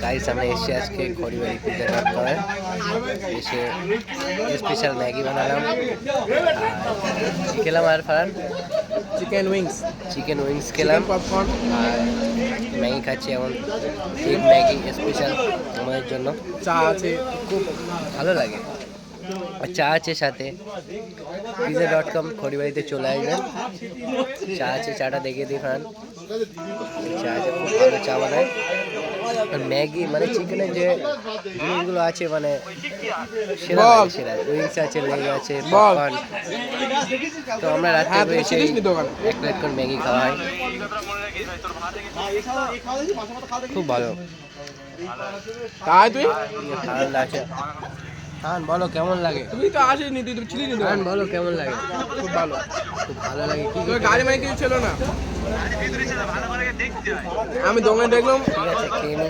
গাড়ির সামনে এসে আজকে খড়িবাড়ি পিজা ডট করে এসে স্পেশাল ম্যাগি বানালাম। খেলাম আর ফারান চিকেন উইংস খেলাম পপকর্ন আর ম্যাগি খাচ্ছি এখন। ঠিক ম্যাগি স্পেশাল আমাদের জন্য। চা আছে, খুব ভালো লাগে। আর চা আছে সাথে। pizza.com খড়িবাড়িতে চলে আসবেন। চা আছে, চাটা দেখিয়ে দিই ফারান। চা আছে, খুব ভালো চা বানায়। আর ম্যাগি মানে চিকেনের যে জিনিসগুলো আছে মানে সেরা লাগে, সেরা। উইংস আছে, লেগ আছে, পপকর্ন। তো আমরা রাত্রে এসে এক প্লেট করে ম্যাগি খাওয়া হয়। খুব ভালো। তাই তুই ঠান্ডা আছে। হ্যাঁ বলো কেমন লাগে? তুই তো আসিনি, তুই তো ছিলি নি। হ্যাঁ বলো কেমন লাগে? খুব ভালো, খুব ভালো লাগে। কি তোর গাড়ি মাই কিছু ছিল না, আমি দোকানে দেখলাম। ঠিক আছে খেয়ে নি।